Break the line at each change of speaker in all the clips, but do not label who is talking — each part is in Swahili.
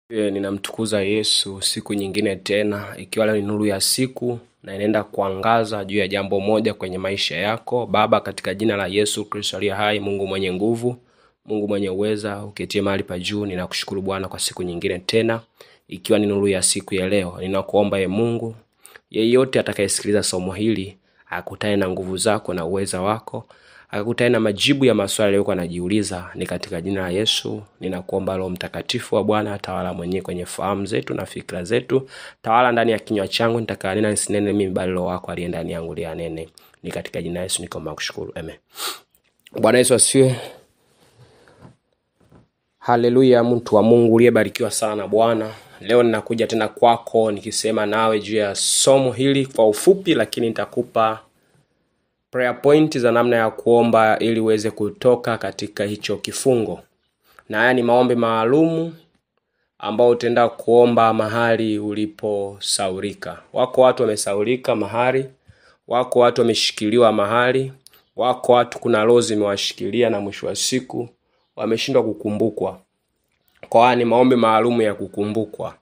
Ninamtukuza Yesu siku nyingine tena, ikiwa ni nuru ya siku na inaenda kuangaza juu ya jambo moja kwenye maisha yako. Baba, katika jina la Yesu Kristo aliye hai, Mungu mwenye nguvu, Mungu mwenye uweza, uketie mahali pa juu, ninakushukuru Bwana kwa siku nyingine tena, ikiwa ni nuru ya siku ya leo. Ninakuomba Mungu, yeyote atakayesikiliza somo hili akutane na nguvu zako na uweza wako, akakutane na majibu ya maswali yaliyokuwa anajiuliza. Ni katika jina la Yesu ninakuomba. Roho Mtakatifu wa Bwana tawala mwenyewe kwenye fahamu zetu na fikra zetu. Tawala ndani ya kinywa changu, nitakayanena nisinene mimi, bali Roho wako aliye ndani yangu lianene. Ni katika jina la Yesu nikaomba kushukuru. Amen. Bwana Yesu asifiwe. Haleluya. Mtu wa Mungu uliyebarikiwa sana Bwana, leo ninakuja tena kwako nikisema nawe juu ya somo hili kwa ufupi, lakini nitakupa prayer point za namna ya kuomba ili uweze kutoka katika hicho kifungo. Na haya ni maombi maalumu ambao utaenda kuomba mahali uliposaulika. Wako watu wamesaulika mahali, wako watu wameshikiliwa mahali, wako watu kuna roho zimewashikilia na mwisho wa siku wameshindwa kukumbukwa. Kwa hiyo ni maombi maalumu ya kukumbukwa.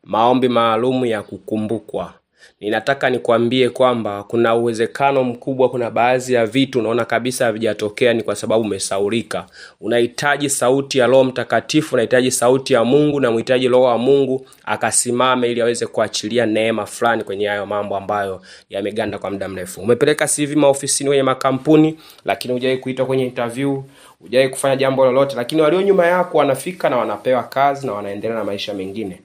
Maombi maalumu ya kukumbukwa. Ninataka nikwambie kwamba kuna uwezekano mkubwa, kuna baadhi ya vitu unaona kabisa havijatokea, ni kwa sababu umesaulika. Unahitaji sauti ya Roho Mtakatifu, unahitaji sauti ya Mungu, na unahitaji Roho wa Mungu akasimame ili aweze kuachilia neema fulani kwenye hayo mambo ambayo yameganda kwa muda mrefu. Umepeleka CV maofisini, kwenye makampuni, lakini hujawahi kuitwa kwenye interview, hujawahi kufanya jambo lolote, lakini walio nyuma yako wanafika na wanapewa kazi na wanaendelea na maisha mengine.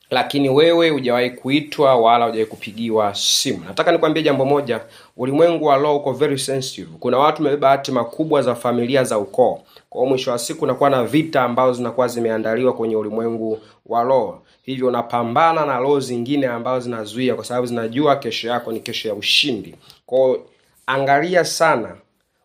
Lakini wewe hujawahi kuitwa wala hujawahi kupigiwa simu. Nataka nikwambie jambo moja, ulimwengu wa roho uko very sensitive. Kuna watu wamebeba hatima kubwa za familia za ukoo. Kwa mwisho wa siku unakuwa na vita ambazo zinakuwa zimeandaliwa kwenye ulimwengu wa roho. Hivyo unapambana na roho zingine ambazo zinazuia, kwa sababu zinajua kesho yako ni kesho ya ushindi. Kwa angalia sana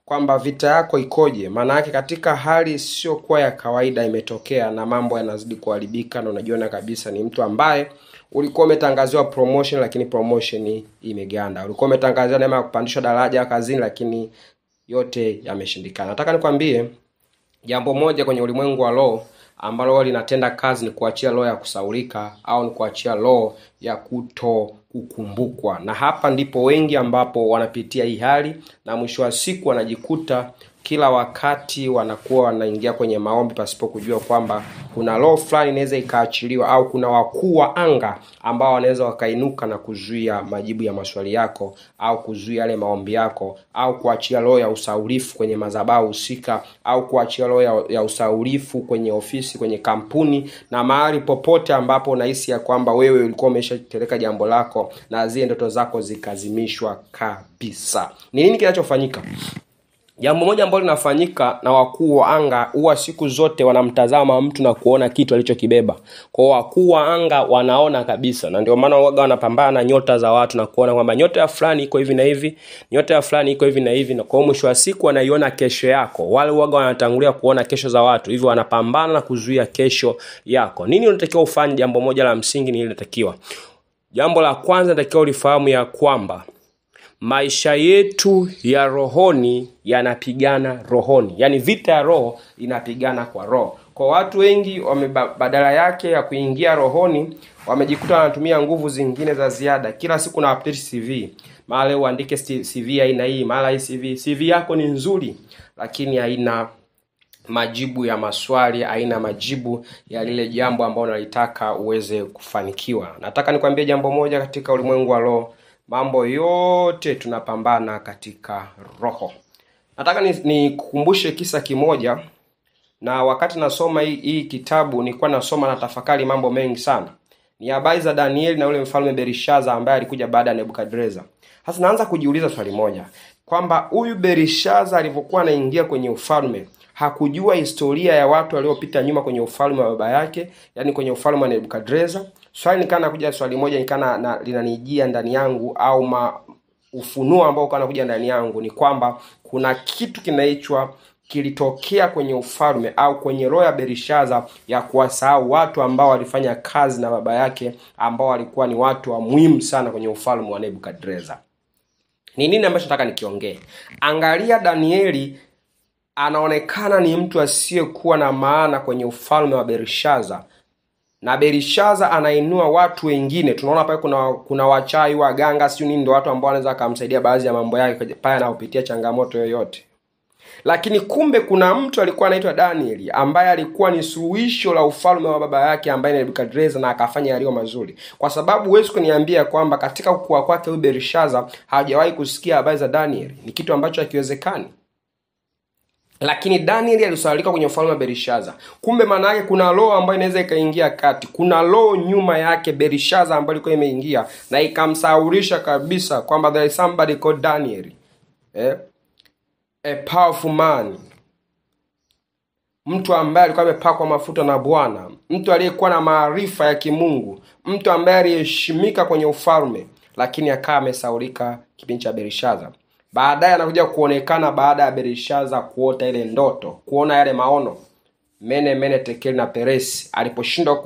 kwamba vita yako ikoje, maana yake katika hali sio kwa ya kawaida imetokea na mambo yanazidi kuharibika, na unajiona kabisa ni mtu ambaye ulikuwa umetangaziwa promotion lakini promotion imeganda. Ulikuwa umetangaziwa neema ya kupandishwa daraja kazini lakini yote yameshindikana. Nataka nikwambie jambo moja kwenye ulimwengu wa roho ambalo linatenda kazi, ni kuachia roho ya kusaulika au ni kuachia roho ya kukumbukwa. Na hapa ndipo wengi ambapo wanapitia hii hali, na mwisho wa siku wanajikuta kila wakati wanakuwa wanaingia kwenye maombi pasipo kujua kwamba kuna roho fulani inaweza ikaachiliwa, au kuna wakuu wa anga ambao wanaweza wakainuka na kuzuia majibu ya maswali yako, au kuzuia yale maombi yako, au kuachia roho ya usaulifu kwenye madhabahu husika, au kuachia roho ya usaulifu kwenye ofisi, kwenye kampuni na mahali popote ambapo unahisi ya kwamba wewe ulikuwa umeshateleka jambo lako na zile ndoto zako zikazimishwa kabisa. Ni nini kinachofanyika? Jambo moja ambalo linafanyika na wakuu wa anga, huwa siku zote wanamtazama mtu na kuona kitu alichokibeba. Kwa wakuu wa anga wanaona kabisa, na ndio maana waga wanapambana na nyota za watu na kuona kwamba nyota ya fulani iko hivi na hivi, nyota ya fulani iko hivi na hivi, na kwa mwisho wa siku wanaiona kesho yako. Wale waga wanatangulia kuona kesho za watu, hivyo wanapambana na kuzuia kesho yako. Nini unatakiwa ufanye? Jambo moja la msingi ni ile inatakiwa. Jambo la kwanza natakiwa ulifahamu ya kwamba maisha yetu ya rohoni yanapigana rohoni. Yaani vita ya roho inapigana kwa roho. Kwa watu wengi badala yake ya kuingia rohoni, wamejikuta wanatumia nguvu zingine za ziada. Kila siku na update CV. Mara uandike CV aina hii, mara hii CV yako ni nzuri lakini haina majibu ya maswali, haina majibu ya lile jambo ambalo unalitaka uweze kufanikiwa. Nataka nikwambie jambo moja, katika ulimwengu wa roho mambo yote tunapambana katika roho. Nataka nikukumbushe kisa kimoja, na wakati nasoma hii kitabu nilikuwa nasoma na tafakari mambo mengi sana. Ni habari za Danieli na yule mfalme Belishaza ambaye alikuja baada ya Nebukadreza. Sasa naanza kujiuliza swali moja, kwamba huyu Belishaza alipokuwa anaingia kwenye ufalme hakujua historia ya watu waliopita nyuma kwenye ufalme wa baba yake, yani kwenye ufalme wa Nebukadreza. Swali nikana kuja swali moja nikana linanijia ndani yangu, au ufunuo ambao kana kuja ndani yangu, ni kwamba kuna kitu kinaitwa kilitokea kwenye ufalme au kwenye roho ya Belishaza ya kuwasahau watu ambao walifanya kazi na baba yake, ambao walikuwa ni watu wa muhimu sana kwenye ufalme wa Nebukadreza. Ni nini ambacho nataka nikiongee? Angalia, Danieli anaonekana ni mtu asiyekuwa na maana kwenye ufalme wa Belishaza, na Belishaza anainua watu wengine. Tunaona pale kuna wachawi, waganga, sio nini, ndio watu ambao wanaweza kumsaidia baadhi ya mambo yake pale anapopitia changamoto yoyote. Lakini kumbe kuna mtu alikuwa anaitwa Danieli ambaye alikuwa ni suluhisho la ufalme wa baba yake ambaye ni Nebukadreza, na akafanya yaliyo mazuri. Kwa sababu huwezi kuniambia kwamba katika kukua kwake huyu Belishaza hajawahi kusikia habari za Danieli. Ni kitu ambacho hakiwezekani. Lakini Danieli alisalika kwenye ufalme wa Belishaza. Kumbe maana yake kuna roho ambayo inaweza ikaingia kati. Kuna roho nyuma yake Belishaza ambayo ilikuwa imeingia na ikamsaulisha kabisa kwamba there is somebody called Daniel. A powerful man. Mtu ambaye alikuwa amepakwa mafuta na Bwana, mtu aliyekuwa na maarifa ya kimungu, mtu ambaye aliheshimika kwenye ufalme, lakini akawa amesaulika kipindi cha Belishaza. Baadaye anakuja kuonekana baada ya Belishaza kuota ile ndoto, kuona yale maono. Mene, Tekeli na Peresi aliposhindwa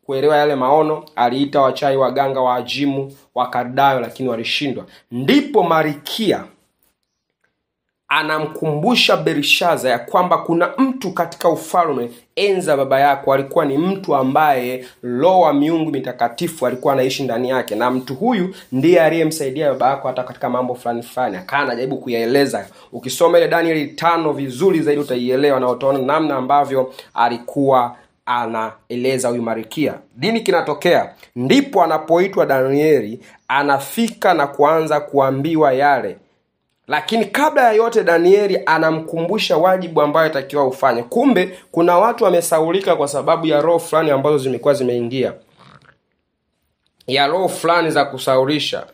kuelewa yale maono, aliita wachawi, waganga, waajimu, Wakaldayo, lakini walishindwa. Ndipo Malkia anamkumbusha Belishaza ya kwamba kuna mtu katika ufalme enza baba yako alikuwa ni mtu ambaye roho wa miungu mitakatifu alikuwa anaishi ndani yake, na mtu huyu ndiye aliyemsaidia baba yako hata katika mambo fulani. Akaana anajaribu kuyaeleza. Ukisoma ile Danieli 5 vizuri zaidi utaielewa na utaona namna ambavyo alikuwa anaeleza huyu Malkia. Nini kinatokea? Ndipo anapoitwa Danieli anafika na kuanza kuambiwa yale. Lakini kabla ya yote Danieli anamkumbusha wajibu ambao atakiwa ufanye. Kumbe kuna watu wamesaulika kwa sababu ya roho fulani ambazo zimekuwa zimeingia. Ya roho fulani za kusaulisha.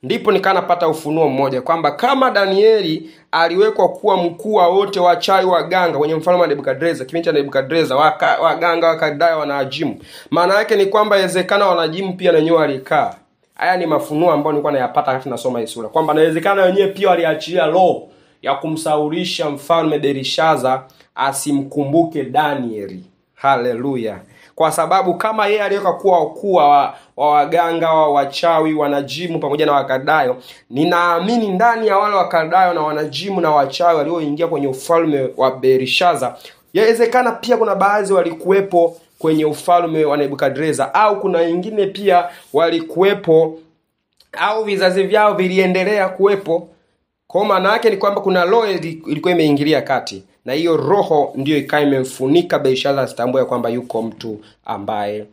Ndipo nikanapata ufunuo mmoja kwamba kama Danieli aliwekwa kuwa mkuu wa wote wachawi, waganga kwenye mfalme wa Nebukadreza, kipindi cha Nebukadreza, waganga, Wakaldayo, wanaajimu. Maana yake ni kwamba inawezekana wanajimu pia na wenyewe walikaa. Haya ni mafunuo ambayo nilikuwa nayapata wakati nasoma hii sura, kwamba inawezekana wenyewe pia waliachilia roho ya kumsaulisha mfalme Belishaza asimkumbuke Danieli. Haleluya. Kwa sababu kama yeye aliweka kuwa wakuu wa waganga, wa wachawi, wanajimu pamoja na Wakaldayo, ninaamini ndani ya wale Wakaldayo na wanajimu na wachawi walioingia kwenye ufalme wa Belishaza, yawezekana pia kuna baadhi walikuwepo kwenye ufalme wa Nebukadreza, au kuna wengine pia walikuwepo au vizazi vyao viliendelea kuwepo. Kwa maana yake ni kwamba kuna roho ilikuwa imeingilia kati, na hiyo roho ndio ikawa imemfunika Belishaza asitambue kwamba yuko mtu ambaye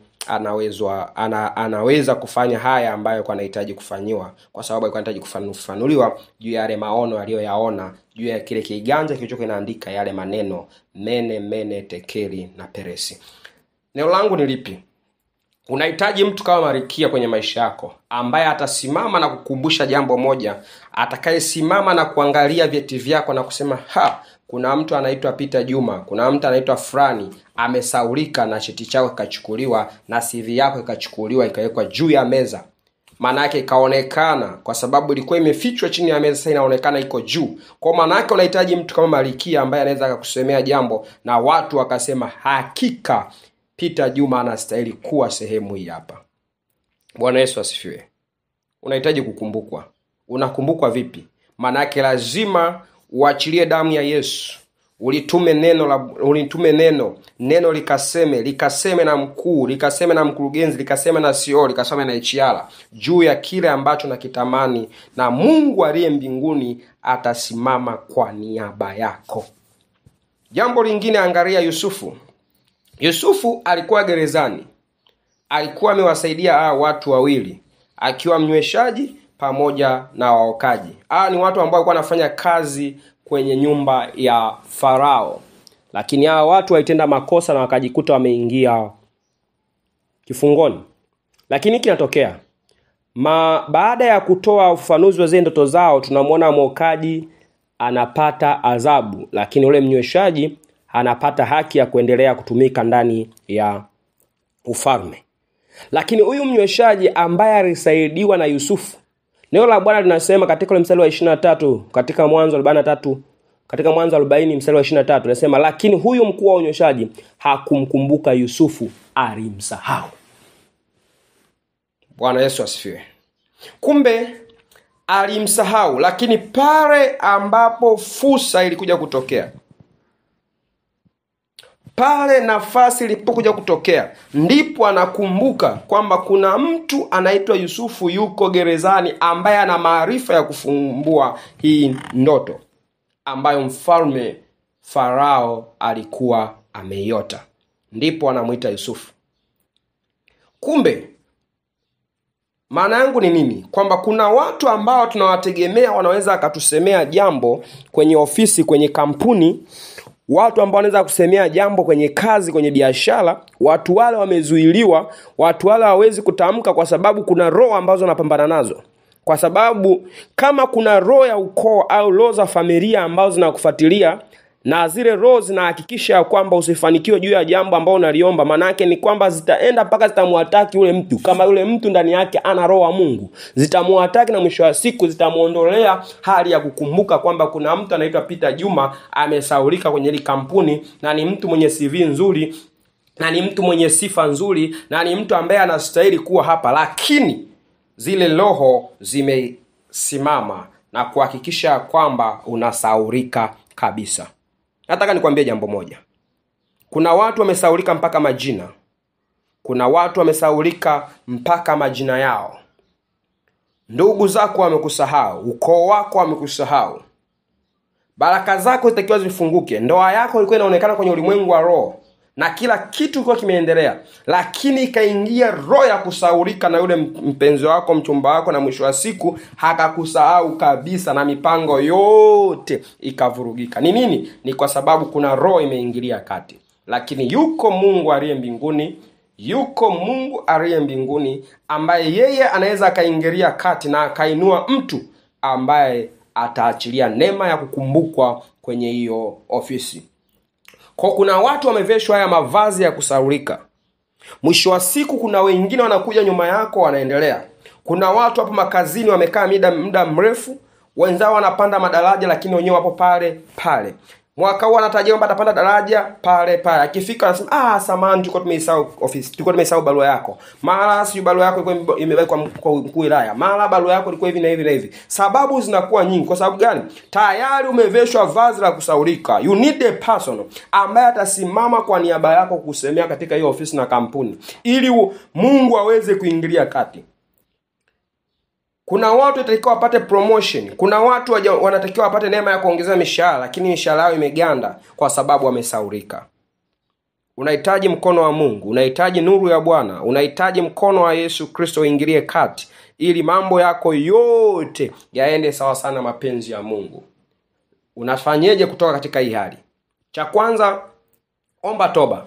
anaweza kufanya haya ambayo kwa anahitaji kufanyiwa, kwa sababu alikuwa anahitaji kufanuliwa juu ya yale maono aliyoyaona, juu ya kile kiganja kilichokuwa kinaandika yale maneno mene, Tekeli na Peresi. Neno langu ni lipi? Unahitaji mtu kama Malkia kwenye maisha yako ambaye atasimama na kukumbusha jambo moja, atakayesimama na kuangalia vyeti vyako na kusema kuna mtu anaitwa Peter Juma, kuna mtu anaitwa Frani amesaulika na cheti chako kikachukuliwa na CV yako ikachukuliwa ikawekwa juu ya meza. Maana yake ikaonekana, kwa sababu ilikuwa imefichwa chini ya meza, sasa inaonekana iko juu. Kwa maana yake unahitaji mtu kama Malkia ambaye anaweza akakusemea jambo na watu wakasema hakika Peter Juma anastahili kuwa sehemu hii hapa. Bwana Yesu asifiwe. Unahitaji kukumbukwa. Unakumbukwa vipi? Maana yake lazima uachilie damu ya Yesu. Ulitume neno likaseme na mkuu, likaseme na mkurugenzi, likaseme na CEO, likaseme na HR juu ya kile ambacho nakitamani, na Mungu aliye mbinguni atasimama kwa niaba yako. Jambo lingine, angalia Yusufu. Yusufu alikuwa gerezani. Alikuwa amewasaidia watu wawili, akiwa mnyweshaji pamoja na waokaji. Ni watu ambao walikuwa wanafanya kazi kwenye nyumba ya Farao. Lakini hawa watu walitenda makosa na wakajikuta wameingia kifungoni. Lakini kinatokea baada ya kutoa ufafanuzi wa zile ndoto zao, tunamwona mwokaji anapata adhabu, lakini ule mnyweshaji anapata haki ya kuendelea kutumika ndani ya ufalme. Lakini huyu mnyweshaji ambaye alisaidiwa na Yusufu, neno la Bwana linasema katika ule mstari wa 23, katika Mwanzo 43, katika Mwanzo 40 mstari wa 23 linasema, lakini huyu mkuu wa unyweshaji hakumkumbuka Yusufu, alimsahau. Bwana Yesu asifiwe. Kumbe alimsahau, lakini pale ambapo fursa ilikuja kutokea, Pale nafasi ilipokuja kutokea, ndipo anakumbuka kwamba kuna mtu anaitwa Yusufu yuko gerezani, ambaye ana maarifa ya kufumbua hii ndoto ambayo mfalme Farao alikuwa ameiota. Ndipo anamuita Yusufu. Kumbe maana yangu ni nini? Kwamba kuna watu ambao tunawategemea wanaweza akatusemea jambo kwenye ofisi, kwenye kampuni, watu ambao wanaweza kusemea jambo kwenye kazi, kwenye biashara. Watu wale wamezuiliwa, watu wale hawezi kutamka kwa sababu kuna roho ambazo wanapambana nazo. Kwa sababu kama kuna roho ya ukoo au roho za familia ambazo zinakufuatilia, na zile roho zinahakikisha kwamba usifanikiwe juu ya jambo ambalo unaliomba, maana yake ni kwamba zitaenda mpaka zitamuataki yule mtu. Kama yule mtu ndani yake ana roho wa Mungu, zitamuataki na mwisho wa siku zitamuondolea hali ya kukumbuka kwamba kuna mtu anaitwa Peter Juma amesaulika kwenye ile kampuni, na ni mtu mwenye CV nzuri, na ni mtu mwenye sifa nzuri, na ni mtu ambaye anastahili kuwa hapa. Lakini zile roho zimesimama na kuhakikisha kwamba unasaulika kabisa. Nataka nikwambie jambo moja. Kuna watu wamesaulika mpaka majina. Kuna watu wamesaulika mpaka majina yao. Ndugu zako wamekusahau, ukoo wako wamekusahau. Baraka zako zitakiwa zifunguke. Ndoa yako ilikuwa inaonekana kwenye ulimwengu wa roho, na kila kitu kilikuwa kimeendelea, lakini ikaingia roho ya kusaulika na yule mpenzi wako, mchumba wako, na mwisho wa siku hakakusahau kabisa na mipango yote ikavurugika. Ni nini? Ni kwa sababu kuna roho imeingilia kati. Lakini yuko Mungu aliye mbinguni, yuko Mungu aliye mbinguni ambaye yeye anaweza akaingilia kati na akainua mtu ambaye ataachilia neema ya kukumbukwa kwenye hiyo ofisi. Kwa kuna watu wameveshwa haya mavazi ya kusaulika. Mwisho wa siku kuna wengine wanakuja nyuma yako wanaendelea. Kuna watu hapo makazini wamekaa muda mrefu, wenzao wanapanda madaraja lakini wenyewe wapo pale pale. Mwaka huu anatarajia kwamba atapanda daraja pale pale. Akifika anasema samahani, tulikuwa tumesahau office, tulikuwa tumesahau barua yako. Mara si barua yako ilikuwa imewekwa kwa mkuu wilaya. Mara barua yako ilikuwa hivi na hivi na hivi. Sababu zinakuwa nyingi. Kwa sababu gani? Tayari umeveshwa vazi la kusaulika. You need a person ambaye atasimama kwa niaba yako kusemea katika hiyo ofisi na kampuni, ili Mungu aweze kuingilia kati. Kuna watu watakiwa wapate promotion. Kuna watu wanatakiwa wapate neema ya kuongezea mishahara, lakini mishahara yao imeganda kwa sababu wamesaulika. Unahitaji mkono wa Mungu, unahitaji nuru ya Bwana, unahitaji mkono wa Yesu Kristo uingilie kati, ili mambo yako yote yaende sawa sana mapenzi ya Mungu. Unafanyeje kutoka katika hii hali? Cha kwanza, omba toba.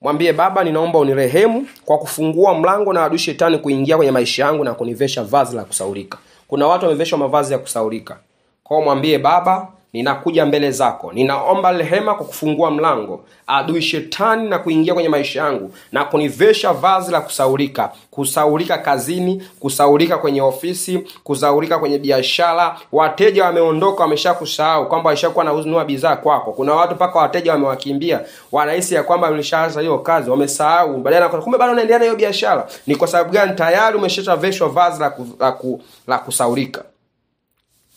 Mwambie Baba, ninaomba unirehemu kwa kufungua mlango na adui shetani kuingia kwenye maisha yangu na kunivesha vazi la kusaulika. Kuna watu wameveshwa mavazi ya kusaulika. Kwa mwambie Baba, ninakuja mbele zako. Ninaomba rehema kwa kufungua mlango adui shetani na kuingia kwenye maisha yangu na kunivesha vazi la kusaulika. Kusaulika kazini, kusaulika kwenye ofisi, kusaulika kwenye biashara. Wateja wameondoka, wameshakusahau kwamba walishakuwa wananunua bidhaa kwako. Kuna watu paka wateja wamewakimbia, wanahisi ya kwamba ulishaanza hiyo kazi, wamesahau. Badala kumbe bado unaendelea na hiyo biashara. Ni kwa sababu gani? Tayari umeshaveshwa vazi la kusaulika.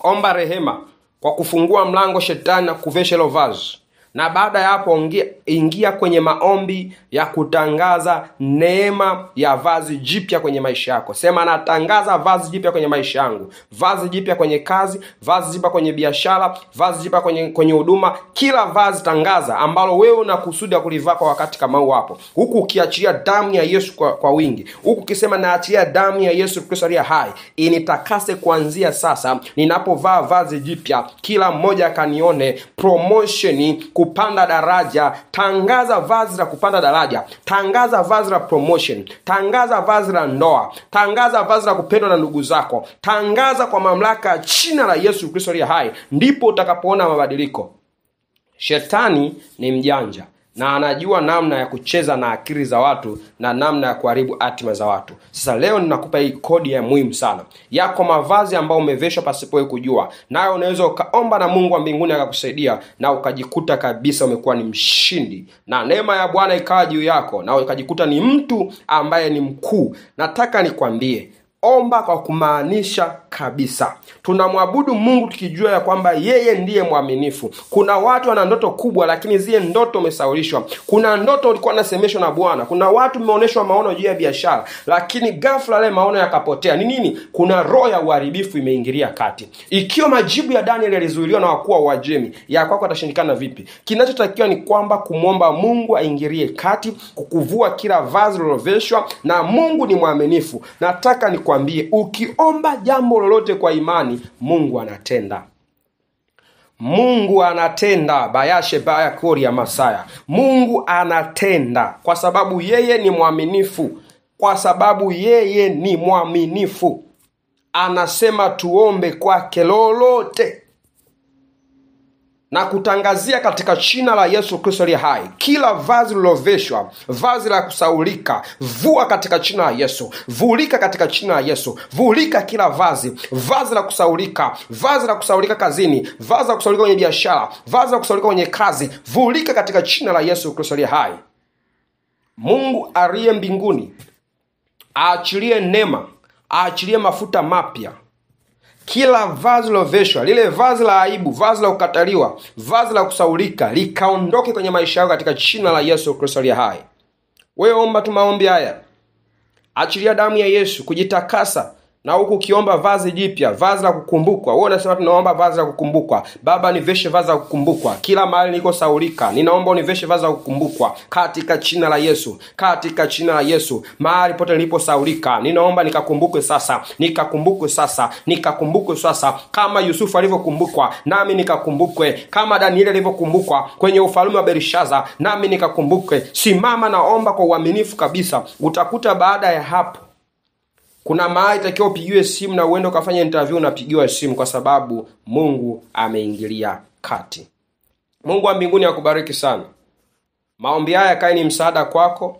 Omba rehema kwa kufungua mlango shetani na kuvesha hilo vazi. Na baada ya hapo ingia kwenye maombi ya kutangaza neema ya vazi jipya kwenye maisha yako. Sema, natangaza vazi jipya kwenye maisha yangu. Vazi jipya kwenye kazi, vazi jipya kwenye biashara, vazi jipya kwenye huduma. Kila vazi tangaza ambalo wewe unakusudia kulivaa kwa wakati kama huu hapo. Huku ukiachilia damu ya Yesu kwa wingi. Huku ukisema, naachilia damu ya Yesu Kristo aliye hai initakase kuanzia sasa. Ninapovaa vazi jipya, kila mmoja akanione. Promotion, kupanda daraja. Tangaza vazi la kupanda daraja. Tangaza vazi la promotion. Tangaza vazi la ndoa. Tangaza vazi la kupendwa na ndugu zako. Tangaza kwa mamlaka jina la Yesu Kristo aliye hai. Ndipo utakapoona mabadiliko. Shetani ni mjanja na anajua namna ya kucheza na akili za watu na namna ya kuharibu hatima za watu. Sasa leo ninakupa hii kodi ya muhimu sana. Yako mavazi ambayo umeveshwa pasipo kujua. Nayo unaweza ukaomba na Mungu wa mbinguni akakusaidia na ukajikuta kabisa umekuwa ni mshindi. Na neema ya Bwana ikawa juu yako na ukajikuta ni mtu ambaye ni mkuu. Nataka nikwambie, omba kwa kumaanisha kabisa. Tunamwabudu Mungu tukijua ya kwamba yeye ndiye mwaminifu. Kuna watu wana ndoto kubwa lakini zile ndoto umesaulishwa. Kuna ndoto ulikuwa unasemeshwa na Bwana. Kuna watu umeonyeshwa maono juu ya biashara lakini ghafla ile maono yakapotea. Ni nini? Kuna roho ya uharibifu imeingilia kati. Ikiwa majibu ya Daniel yalizuiliwa na wakuu wa Uajemi, ya kwako atashindikana vipi? Kinachotakiwa ni kwamba kumwomba Mungu aingilie kati, kukuvua kila vazi liloveshwa, na Mungu ni mwaminifu. Nataka nikwambie, ukiomba jambo lolote kwa imani, Mungu anatenda. Mungu anatenda. Bayashe baya kori ya Masaya. Mungu anatenda kwa sababu yeye ni mwaminifu. Kwa sababu yeye ni mwaminifu. Anasema tuombe kwake lolote. Na kutangazia katika jina la Yesu Kristo aliye hai, kila vazi liloveshwa, vazi la kusaulika, vua katika jina la Yesu. Vulika katika jina la Yesu. Vulika kila vazi, vazi la kusaulika, vazi la kusaulika kazini, vazi la kusaulika kwenye biashara, vazi la kusaulika kwenye kazi. Vulika katika jina la Yesu Kristo aliye hai. Mungu aliye mbinguni aachilie neema, aachilie mafuta mapya. Kila vazi liloveshwa, lile vazi la aibu, vazi la kukataliwa, vazi la kusaulika, likaondoke kwenye maisha yako katika jina la Yesu Kristo aliye hai. Wewe omba tu maombi haya. Achilia damu ya Yesu kujitakasa, na huku ukiomba vazi jipya, vazi la kukumbukwa. Wewe unasema tunaomba vazi la kukumbukwa. Baba, niveshe vazi la kukumbukwa. Kila mahali niko saulika, ninaomba univeshe vazi la kukumbukwa katika jina la Yesu. Katika jina la Yesu. Mahali pote nilipo saulika, ninaomba nikakumbukwe sasa. Nikakumbukwe sasa. Nikakumbukwe sasa. Kama Yusufu alivyokumbukwa, nami nikakumbukwe. Kama Danieli alivyokumbukwa kwenye ufalme wa Belishaza, nami nikakumbukwe. Simama na omba kwa uaminifu kabisa. Utakuta baada ya hapo kuna mahali itakiwa upigiwe simu na uende ukafanya interview, unapigiwa simu kwa sababu Mungu ameingilia kati. Mungu wa mbinguni akubariki sana. Maombi haya kae ni msaada kwako,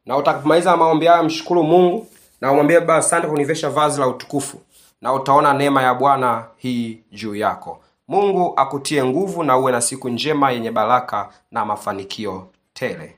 na utakapomaliza maombi haya mshukuru Mungu na umwambie Baba asante kwa kunivesha vazi la utukufu, na utaona neema ya Bwana hii juu yako. Mungu akutie nguvu na uwe na siku njema yenye baraka na mafanikio tele.